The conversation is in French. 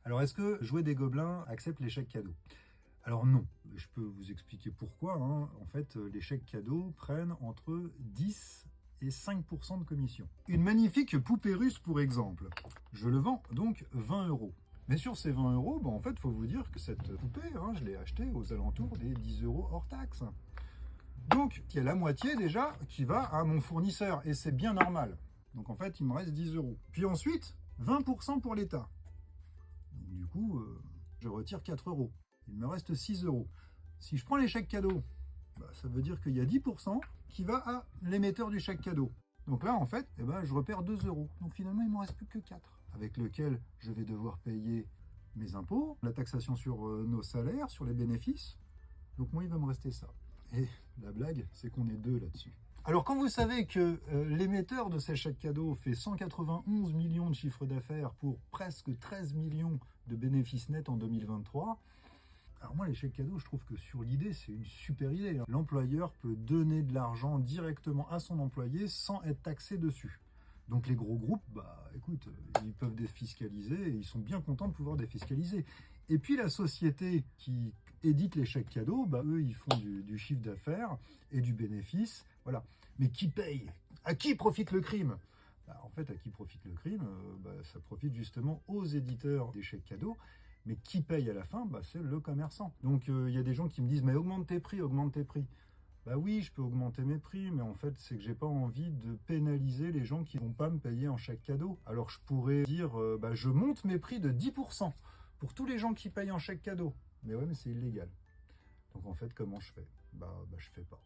Alors, est-ce que Jouer des Gobelins accepte les chèques cadeaux? Alors non, je peux vous expliquer pourquoi. En fait, les chèques cadeaux prennent entre 10 et 5% de commission. Une magnifique poupée russe, pour exemple. Je le vends donc 20 €. Mais sur ces 20 €, en fait, il faut vous dire que cette poupée, je l'ai achetée aux alentours des 10 € hors taxe. Donc, il y a la moitié déjà qui va à mon fournisseur, et c'est bien normal. Donc en fait, il me reste 10 €. Puis ensuite, 20% pour l'État. Donc du coup, je retire 4 €. Il me reste 6 €. Si je prends les chèques cadeaux, ça veut dire qu'il y a 10% qui va à l'émetteur du chèque cadeau. Donc là, en fait, je repère 2 €. Donc finalement, il ne me reste plus que 4, avec lequel je vais devoir payer mes impôts, la taxation sur nos salaires, sur les bénéfices. Donc moi, il va me rester ça. Et la blague, c'est qu'on est deux là-dessus. Alors quand vous savez que l'émetteur de ces chèques cadeaux fait 191 millions de chiffre d'affaires pour presque 13 millions de bénéfices nets en 2023, alors moi les chèques cadeaux, je trouve que sur l'idée, c'est une super idée. L'employeur peut donner de l'argent directement à son employé sans être taxé dessus. Donc les gros groupes, écoute, ils peuvent défiscaliser et ils sont bien contents de pouvoir défiscaliser. Et puis la société qui édite les chèques cadeaux, eux, ils font du chiffre d'affaires et du bénéfice. Voilà. Mais qui paye? À qui profite le crime? En fait, à qui profite le crime? Ça profite justement aux éditeurs des chèques cadeaux. Mais qui paye à la fin? C'est le commerçant. Donc il y a des gens qui me disent, mais augmente tes prix, augmente tes prix. Oui, je peux augmenter mes prix, mais en fait, c'est que j'ai pas envie de pénaliser les gens qui vont pas me payer en chèque cadeau. Alors je pourrais dire, je monte mes prix de 10% pour tous les gens qui payent en chèque cadeau. Mais ouais, mais c'est illégal. Donc en fait, comment je fais? Je fais pas.